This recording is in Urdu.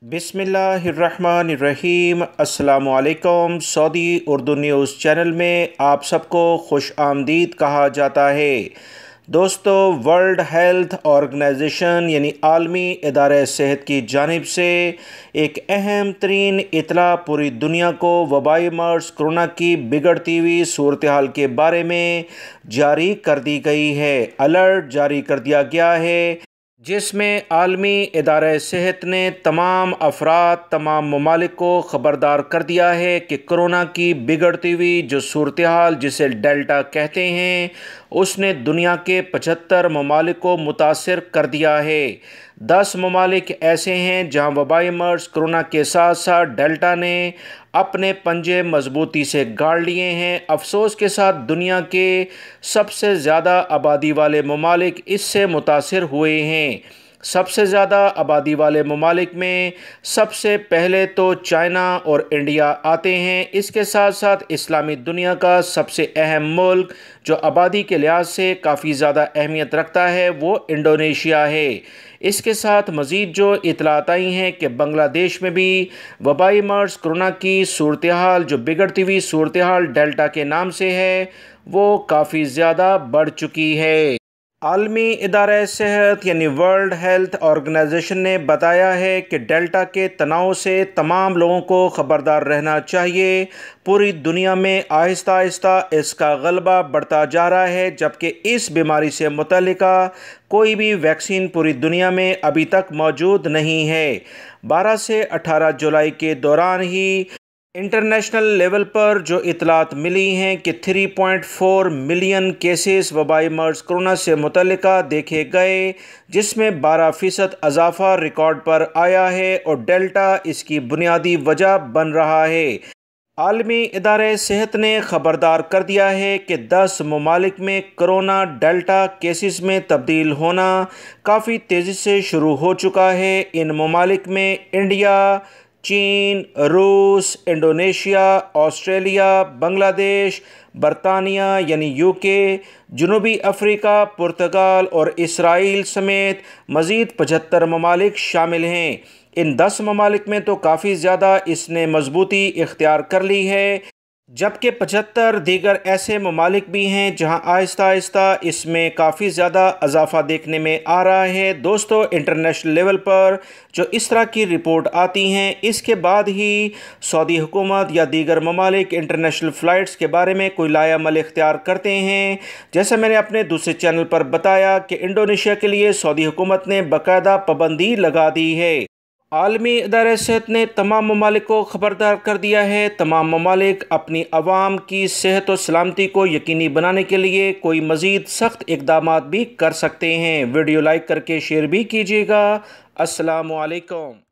بسم اللہ الرحمن الرحیم۔ السلام علیکم۔ سعودی اردو نیوز چینل میں آپ سب کو خوش آمدید کہا جاتا ہے۔ دوستو، ورلڈ ہیلتھ آرگنائزیشن یعنی عالمی ادارہ صحت کی جانب سے ایک اہم ترین اطلاع پوری دنیا کو وبائی مرض کرونا کی بگڑتی ہوئی صورتحال کے بارے میں جاری کر دی گئی ہے۔ الرٹ جاری کر دیا گیا ہے، جس میں عالمی ادارہ صحت نے تمام افراد، تمام ممالک کو خبردار کر دیا ہے کہ کرونا کی بگڑتی ہوئی جو صورتحال جسے ڈیلٹا کہتے ہیں، اس نے دنیا کے 75 ممالک کو متاثر کر دیا ہے۔ 10 ممالک ایسے ہیں جہاں وبائی مرض کرونا کے ساتھ ساتھ ڈیلٹا نے اپنے پنجے مضبوطی سے گاڑ لیے ہیں۔ افسوس کے ساتھ دنیا کے سب سے زیادہ آبادی والے ممالک اس سے متاثر ہوئے ہیں۔ سب سے زیادہ آبادی والے ممالک میں سب سے پہلے تو چائنا اور انڈیا آتے ہیں۔ اس کے ساتھ ساتھ اسلامی دنیا کا سب سے اہم ملک جو آبادی کے لحاظ سے کافی زیادہ اہمیت رکھتا ہے وہ انڈونیشیا ہے۔ اس کے ساتھ مزید جو اطلاعات آئی ہیں کہ بنگلہ دیش میں بھی وبائی مرض کرونا کی صورتحال جو بگڑتی ہوئی صورتحال ڈیلٹا کے نام سے ہے وہ کافی زیادہ بڑھ چکی ہے۔ عالمی ادارہ صحت یعنی ورلڈ ہیلتھ آرگنائزیشن نے بتایا ہے کہ ڈیلٹا کے تناؤ سے تمام لوگوں کو خبردار رہنا چاہیے۔ پوری دنیا میں آہستہ آہستہ اس کا غلبہ بڑھتا جا رہا ہے، جبکہ اس بیماری سے متعلقہ کوئی بھی ویکسین پوری دنیا میں ابھی تک موجود نہیں ہے۔ 12 سے 18 جولائی کے دوران ہی انٹرنیشنل لیول پر جو اطلاعات ملی ہیں کہ 3.4 ملین کیسز وبائی مرض کرونا سے متعلقہ دیکھے گئے، جس میں 12% اضافہ ریکارڈ پر آیا ہے اور ڈیلٹا اس کی بنیادی وجہ بن رہا ہے۔ عالمی ادارہ صحت نے خبردار کر دیا ہے کہ 10 ممالک میں کرونا ڈیلٹا کیسز میں تبدیل ہونا کافی تیزی سے شروع ہو چکا ہے۔ ان ممالک میں انڈیا، چین، روس، انڈونیشیا، آسٹریلیا، بنگلہ دیش، برطانیہ یعنی UK، جنوبی افریقہ، پرتگال اور اسرائیل سمیت مزید 75 ممالک شامل ہیں۔ ان 10 ممالک میں تو کافی زیادہ اس نے مضبوطی اختیار کر لی ہے، جبکہ 75 دیگر ایسے ممالک بھی ہیں جہاں آہستہ آہستہ اس میں کافی زیادہ اضافہ دیکھنے میں آ رہا ہے۔ دوستو، انٹرنیشنل لیول پر جو اس طرح کی رپورٹ آتی ہیں، اس کے بعد ہی سعودی حکومت یا دیگر ممالک انٹرنیشنل فلائٹس کے بارے میں کوئی لائے عمل اختیار کرتے ہیں۔ جیسے میں نے اپنے دوسرے چینل پر بتایا کہ انڈونیشیا کے لیے سعودی حکومت نے باقاعدہ پابندی لگا دی ہے۔ عالمی ادارہ صحت نے تمام ممالک کو خبردار کر دیا ہے۔ تمام ممالک اپنی عوام کی صحت و سلامتی کو یقینی بنانے کے لیے کوئی مزید سخت اقدامات بھی کر سکتے ہیں۔ ویڈیو لائک کر کے شیئر بھی کیجیے گا۔ السلام علیکم۔